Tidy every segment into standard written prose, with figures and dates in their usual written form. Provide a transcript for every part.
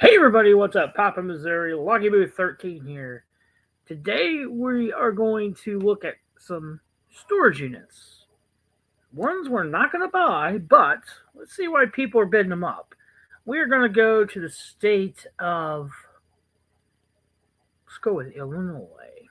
Hey everybody, what's up? Papa Missouri, Lucky Booth 13 here. Today we are going to look at some storage units. Ones we're not going to buy, but let's see why people are bidding them up. We are going to go to the state of, let's go with Illinois.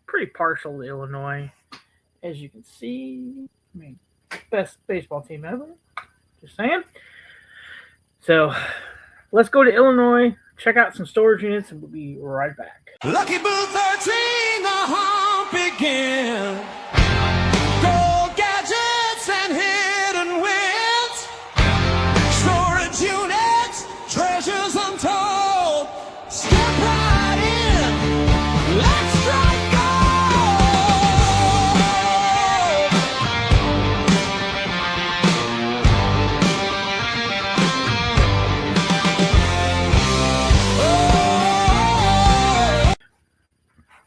Pretty partial to Illinois. As you can see, best baseball team ever. Just saying. So let's go to Illinois, check out some storage units, and we'll be right back. Lucky Boo 13, the hunt begins. Gold gadgets and hidden wins. Storage units, treasures untold. Step right in. Let's strike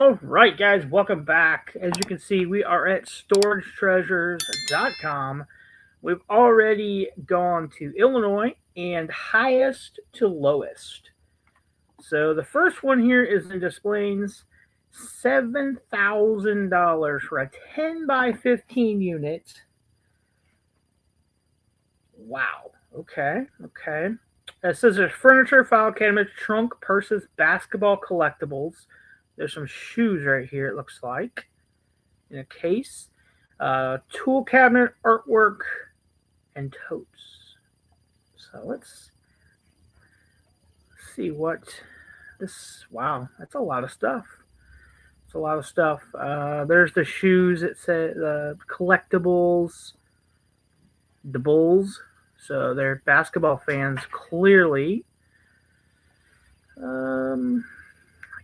All right, guys, welcome back. As you can see, we are at storagetreasures.com. We've already gone to Illinois and highest to lowest. So the first one here is in Des Plaines, $7,000 for a 10 by 15 unit. Wow. Okay. It says there's furniture, file cabinets, trunk, purses, basketball collectibles. There's some shoes right here, it looks like, in a case. Tool cabinet, artwork, and totes. So let's see what this... Wow, that's a lot of stuff. It's a lot of stuff. There's the shoes. It says collectibles, the Bulls. So they're basketball fans, clearly. I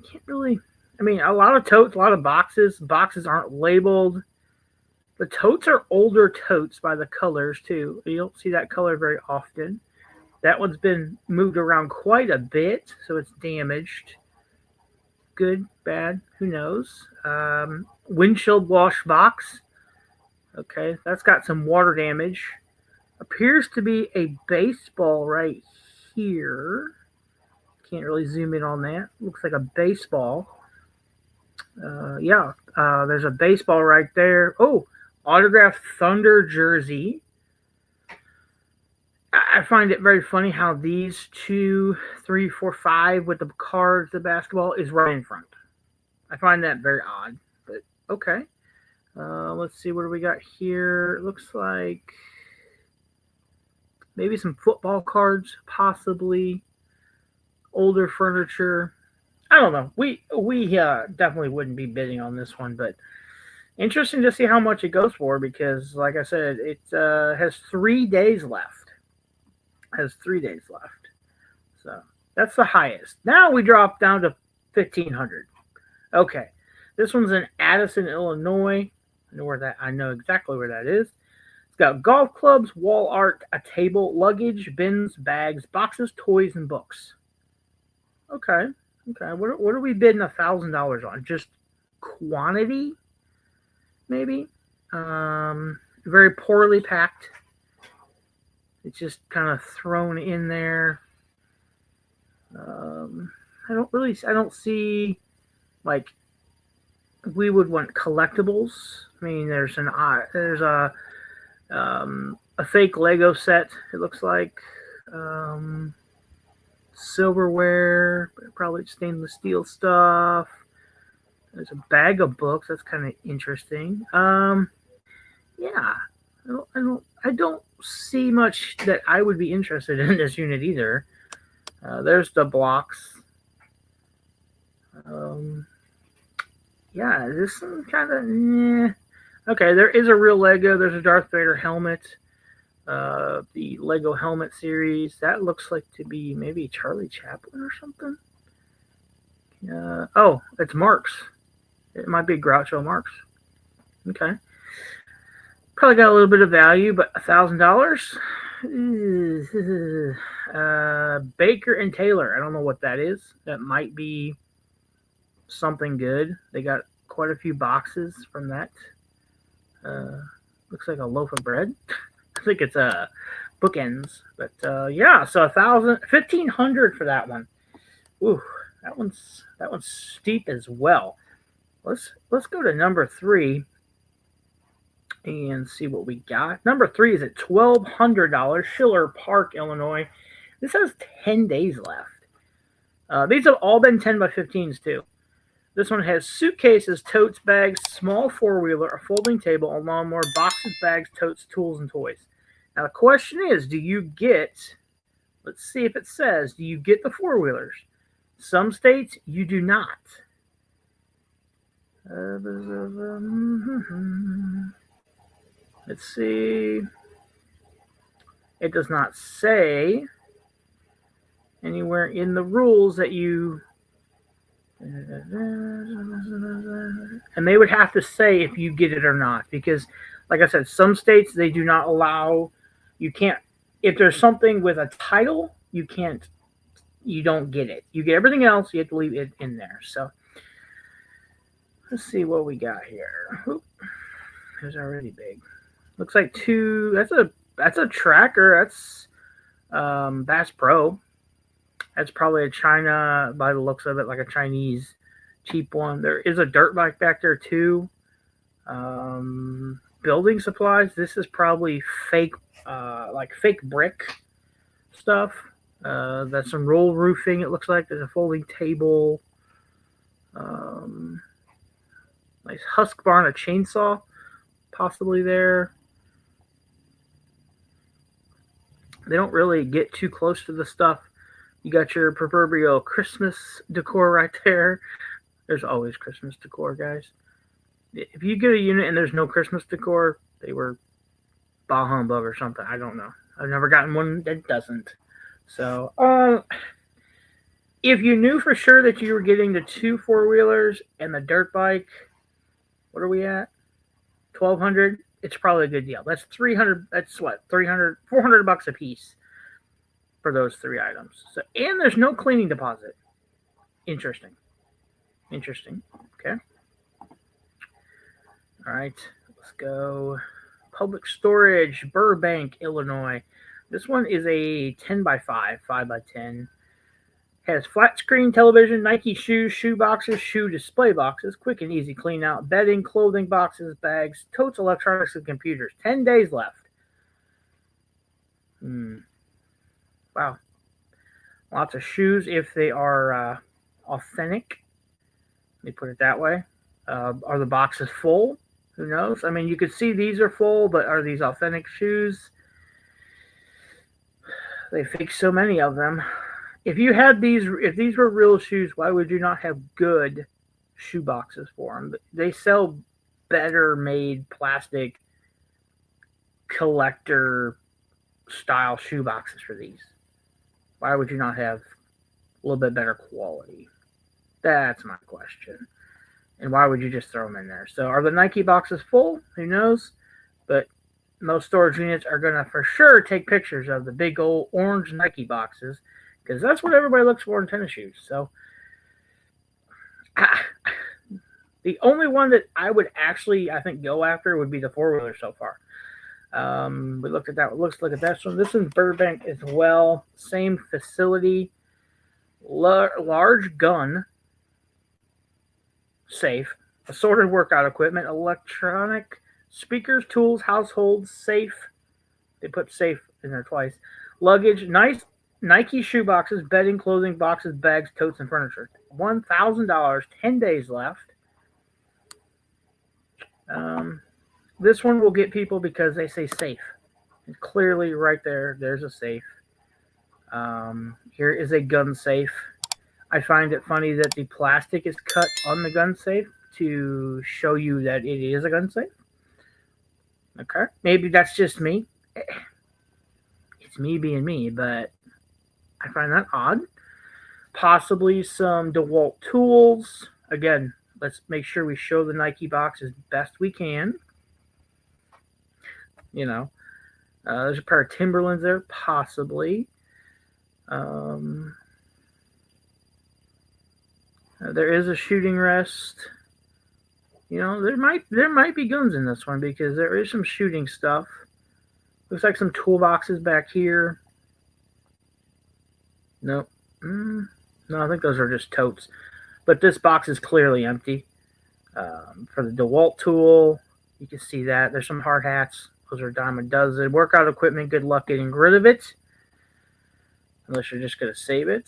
can't really... a lot of totes, a lot of boxes. Boxes aren't labeled. The totes are older totes by the colors, too. You don't see that color very often. That one's been moved around quite a bit, so it's damaged. Good, bad, who knows. Windshield wash box. Okay, that's got some water damage. Appears to be a baseball right here. Can't really zoom in on that. Looks like a baseball. There's a baseball right there. Oh, autographed Thunder jersey. I find it very funny how these 2, 3, 4, 5 with the cards, the basketball is right in front. I find that very odd, but okay. Let's see, what do we got here? It looks like maybe some football cards, possibly. Older furniture. I don't know. We definitely wouldn't be bidding on this one, but interesting to see how much it goes for because, like I said, it has 3 days left. So that's the highest. Now we drop down to 1,500. Okay, this one's in Addison, Illinois. I know exactly where that is. It's got golf clubs, wall art, a table, luggage, bins, bags, boxes, toys, and books. Okay. What are we bidding $1,000 on? Just quantity, maybe. Very poorly packed. It's just kind of thrown in there. I don't see like we would want collectibles. There's a fake Lego set. It looks like. Silverware, probably stainless steel stuff. There's a bag of books. That's kind of interesting. I don't see much that I would be interested in this unit either. There's the blocks. This one kind of okay. There is a real Lego. There's a Darth Vader helmet. The Lego helmet series, that looks like to be maybe Charlie Chaplin or something. It's Marx. It might be Groucho Marx. Okay. Probably got a little bit of value, but $1,000. Baker and Taylor. I don't know what that is. That might be something good. They got quite a few boxes from that. Looks like a loaf of bread. I think it's bookends, but so $1,500 for that one. Ooh, that one's steep as well. Let's go to number 3 and see what we got. Number 3 is at $1,200, Schiller Park, Illinois. This has 10 days left. These have all been 10 by 15s too. This one has suitcases, totes, bags, small four-wheeler, a folding table, a lawnmower, boxes, bags, totes, tools, and toys. Now the question is, do you get, let's see if it says, do you get the four-wheelers? Some states you do not. Let's see. It does not say anywhere in the rules that you, and they would have to say if you get it or not, because like I said, some states they do not allow, you can't, if there's something with a title, you don't get it. You get everything else, you have to leave it in there. So let's see what we got here. Oop, it's already big. Looks like two. That's a tracker. That's Bass Pro. That's probably a China, by the looks of it, like a Chinese cheap one. There is a dirt bike back there too. Building supplies. This is probably fake, like fake brick stuff. That's some roll roofing. It looks like there's a folding table. Nice husk barn, a chainsaw, possibly there. They don't really get too close to the stuff. You got your proverbial Christmas decor right there. There's always Christmas decor, guys. If you get a unit and there's no Christmas decor, they were bah humbug or something. I don't know. I've never gotten one that doesn't. So, if you knew for sure that you were getting the two four-wheelers and the dirt bike, what are we at? 1,200. It's probably a good deal. That's 300. That's what, 300, 400 bucks a piece for those three items. So, and there's no cleaning deposit. Interesting. Okay. All right. Let's go. Public storage, Burbank, Illinois. This one is a 10 by 5, 5 by 10. Has flat screen television, Nike shoes, shoe boxes, shoe display boxes, quick and easy clean out, bedding, clothing boxes, bags, totes, electronics, and computers. 10 days left. Wow. Lots of shoes if they are authentic. Let me put it that way. Are the boxes full? Who knows? I mean, you could see these are full, but are these authentic shoes? They fake so many of them. If these were real shoes, why would you not have good shoe boxes for them? They sell better made plastic collector style shoe boxes for these. Why would you not have a little bit better quality? That's my question. And why would you just throw them in there? So are the Nike boxes full? Who knows? But most storage units are going to for sure take pictures of the big old orange Nike boxes, because that's what everybody looks for in tennis shoes. So the only one that I would actually, I think, go after would be the four-wheeler so far. We looked at that. Let's look at that one. This one's Burbank as well. Same facility. Large gun safe. Assorted workout equipment. Electronic speakers, tools, household safe. They put safe in there twice. Luggage. Nice Nike shoe boxes, bedding, clothing boxes, bags, totes, and furniture. $1,000, 10 days left. This one will get people because they say safe. And clearly right there's a safe. Here is a gun safe. I find it funny that the plastic is cut on the gun safe to show you that it is a gun safe. Okay. Maybe that's just me. It's me being me, but I find that odd. Possibly some DeWalt tools. Again, let's make sure we show the Nike box as best we can. You know, there's a pair of Timberlands there, possibly. There is a shooting rest. You know, there might be guns in this one because there is some shooting stuff. Looks like some toolboxes back here. Nope. No, I think those are just totes. But this box is clearly empty. For the DeWalt tool, you can see that. There's some hard hats. Those are a dime a dozen. Workout equipment, good luck getting rid of it. Unless you're just going to save it.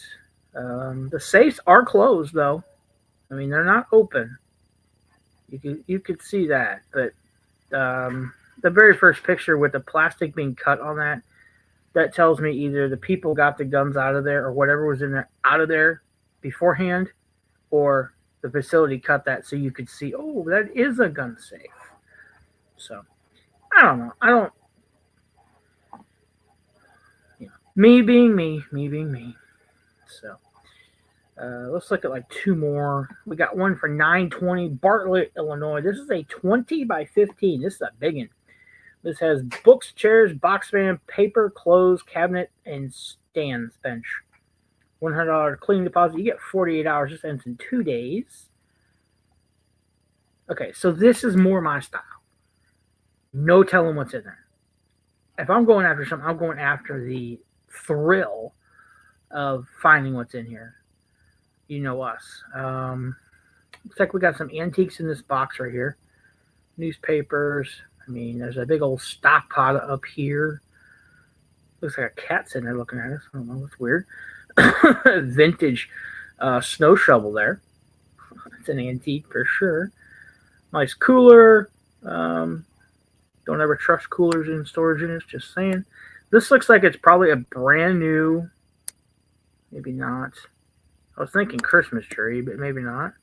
The safes are closed, though. I mean, they're not open. You could see that. But the very first picture with the plastic being cut on that tells me either the people got the guns out of there or whatever was in there out of there beforehand, or the facility cut that so you could see, oh, that is a gun safe. So I don't know. I don't. Me being me, me being me. So let's look at like two more. We got one for 920 Bartlett, Illinois. This is a 20 by 15. This is a big one. This has books, chairs, box fan, paper, clothes, cabinet, and stands bench. $100 cleaning deposit. You get 48 hours. This ends in 2 days. Okay, so this is more my style. No telling what's in there. If I'm going after something, I'm going after the thrill of finding what's in here. You know us. Looks like we got some antiques in this box right here. Newspapers. I mean, there's a big old stock pot up here. Looks like a cat sitting there looking at us. I don't know. It's weird. Vintage snow shovel there. It's an antique for sure. Nice cooler. Don't ever trust coolers in storage units. Just saying. This looks like it's probably a brand new. Maybe not. I was thinking Christmas tree, but maybe not.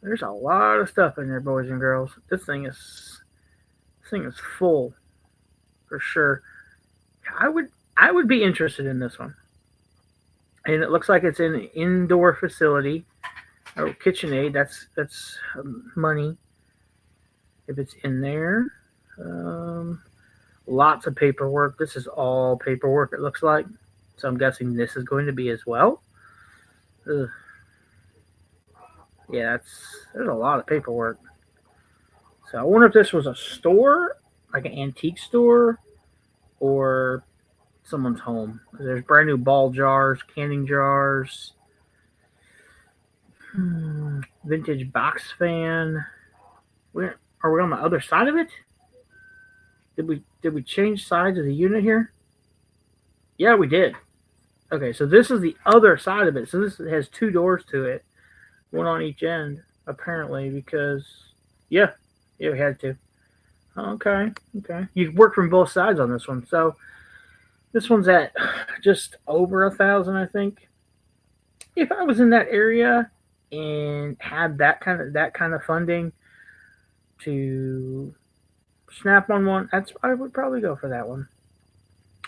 There's a lot of stuff in there, boys and girls. This thing is full, for sure. I would be interested in this one. And it looks like it's in an indoor facility. Oh, KitchenAid. That's money. If it's in there. Lots of paperwork. This is all paperwork, it looks like. So I'm guessing this is going to be as well. Ugh. Yeah, there's a lot of paperwork. So I wonder if this was a store, like an antique store, or someone's home. There's brand new ball jars, canning jars, vintage box fan. Are we on the other side of it? Did we change sides of the unit here? Yeah, we did. Okay, so this is the other side of it. So this has two doors to it, one on each end, apparently, because yeah, we had to. Okay. You work from both sides on this one. So this one's at just over 1,000, I think. If I was in that area and had that kind of funding to snap on one, I would probably go for that one.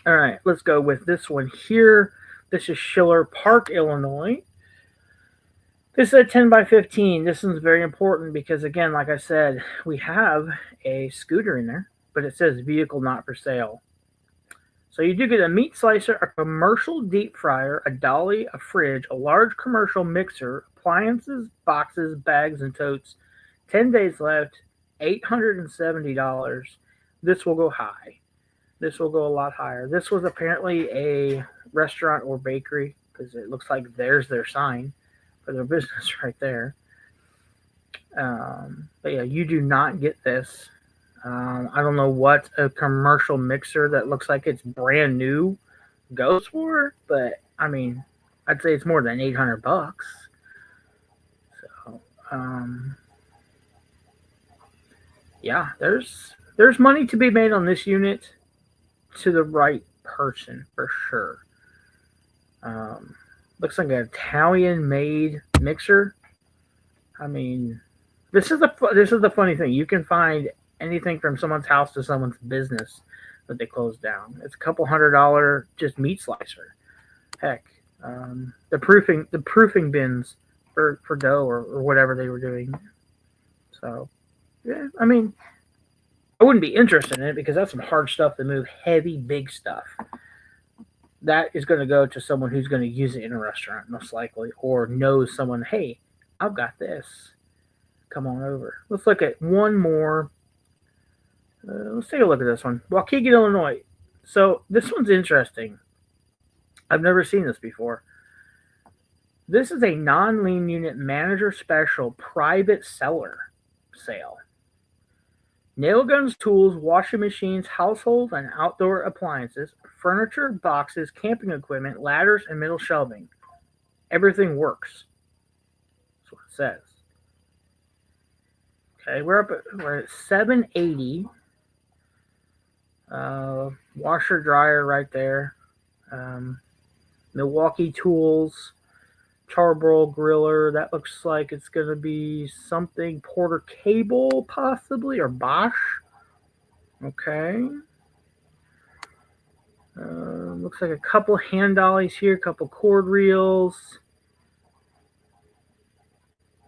All right, let's go with this one here. This is Schiller Park, Illinois. This is a 10 by 15. This one's very important because, again, like I said, we have a scooter in there, but it says vehicle not for sale. So you do get a meat slicer, a commercial deep fryer, a dolly, a fridge, a large commercial mixer, appliances, boxes, bags, and totes. 10 days left, $870. This will go high. This will go a lot higher. This was apparently a restaurant or bakery because it looks like there's their sign for their business right there. But yeah, you do not get this. I don't know what a commercial mixer that looks like it's brand new goes for, but I mean, I'd say it's more than $800. So, yeah, there's money to be made on this unit to the right person for sure. Looks like an Italian-made mixer. I mean, this is the funny thing. You can find anything from someone's house to someone's business that they closed down. It's a couple $100 just meat slicer. Heck, the proofing bins for dough or whatever they were doing. So, yeah, I mean, I wouldn't be interested in it because that's some hard stuff to move, heavy, big stuff. That is going to go to someone who's going to use it in a restaurant, most likely, or knows someone, hey, I've got this. Come on over. Let's look at one more. Let's take a look at this one. Waukegan, Illinois. So this one's interesting. I've never seen this before. This is a non-lean unit manager special private seller sale. Nail guns, tools, washing machines, household and outdoor appliances, furniture, boxes, camping equipment, ladders, and metal shelving. Everything works. That's what it says. Okay, we're at 780. Washer dryer right there. Um, Milwaukee tools, charbroil griller. That looks like it's going to be something Porter Cable possibly or Bosch. Okay. Looks like a couple hand dollies here, a couple cord reels.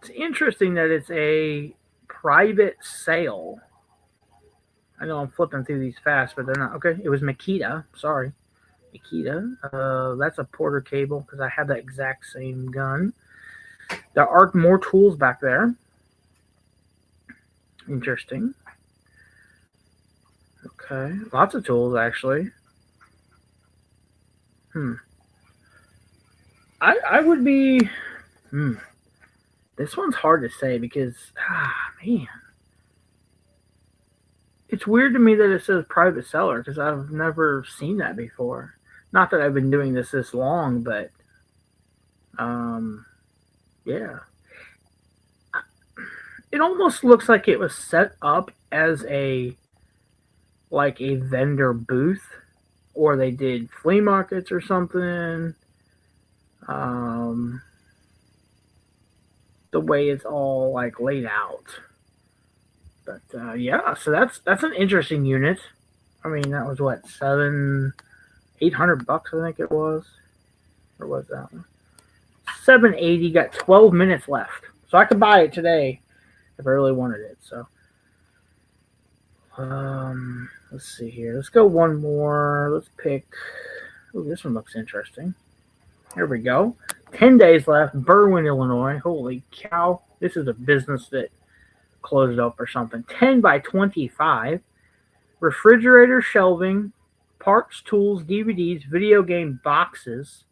It's interesting that it's a private sale. I know I'm flipping through these fast, but they're not. Okay, it was Makita. Sorry. Makita. That's a Porter Cable because I have that exact same gun. There are more tools back there. Interesting. Okay, lots of tools actually. I would be. This one's hard to say because man, it's weird to me that it says private seller because I've never seen that before. Not that I've been doing this long, but yeah. It almost looks like it was set up as a vendor booth, or they did flea markets or something. The way it's all laid out. But yeah, so that's an interesting unit. I mean, that was what, $800 I think it was. Or was that one? 780. Got 12 minutes left, so I could buy it today if I really wanted it. So let's see here. Let's go one more. Let's pick. Oh, this one looks interesting. Here we go. 10 days left. Berwyn, Illinois. Holy cow! This is a business that closed up or something. 10 by 25. Refrigerator shelving, parts, tools, DVDs, video game boxes,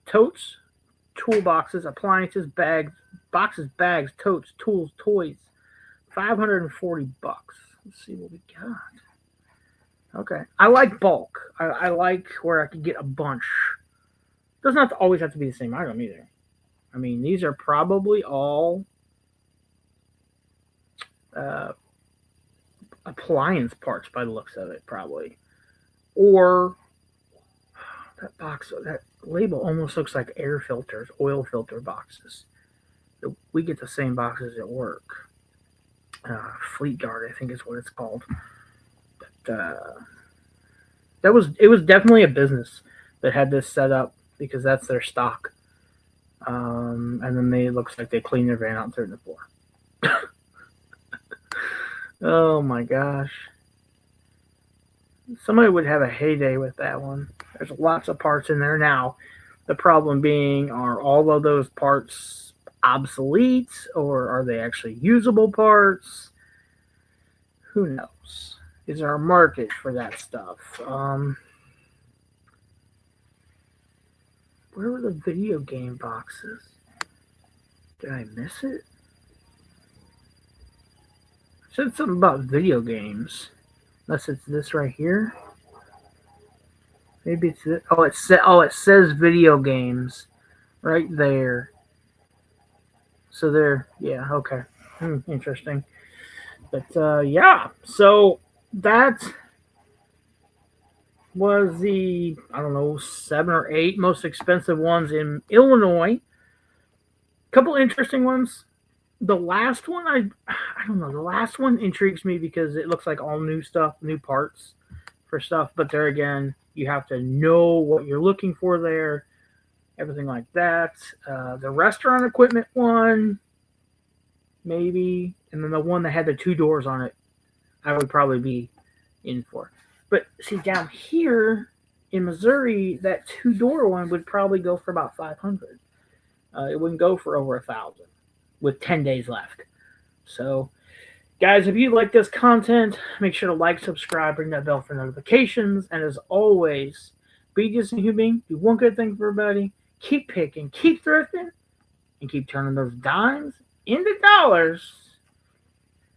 totes, toolboxes, appliances, bags, boxes, bags, totes, tools, toys. $540. Let's see what we got. Okay. I like bulk. I like where I could get a bunch. Doesn't have to always have to be the same item either. I mean, these are probably all appliance parts by the looks of it, probably. Or that box, that label almost looks like air filters, oil filter boxes. We get the same boxes at work. Fleet Guard, I think is what it's called. But it was definitely a business that had this set up because that's their stock. And then it looks like they clean their van out and throw it in the floor. Oh my gosh. Somebody would have a heyday with that one. There's lots of parts in there now. The problem being, are all of those parts obsolete or are they actually usable parts? Who knows? Is there a market for that stuff? Where were the video game boxes? Did I miss it? It said something about video games. Unless it's this right here. Maybe it's this. It says video games right there. So there, yeah, okay. Interesting. But yeah, so that was the, I don't know, 7 or 8 most expensive ones in Illinois. Couple interesting ones. The last one, I don't know. The last one intrigues me because it looks like all new stuff, new parts for stuff. But there again, you have to know what you're looking for there, everything like that. The restaurant equipment one, maybe, and then the one that had the 2 doors on it, I would probably be in for. But see, down here in Missouri, that 2-door one would probably go for about $500. It wouldn't go for over $1,000 with 10 days left. So, guys, if you like this content, make sure to like, subscribe, ring that bell for notifications. And as always, be just a human being, do one good thing for everybody, keep picking, keep thrifting, and keep turning those dimes into dollars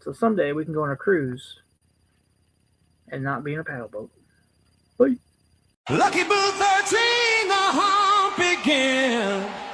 so someday we can go on a cruise and not be in a paddle boat. Bye. Lucky Boo 13, the hump begin.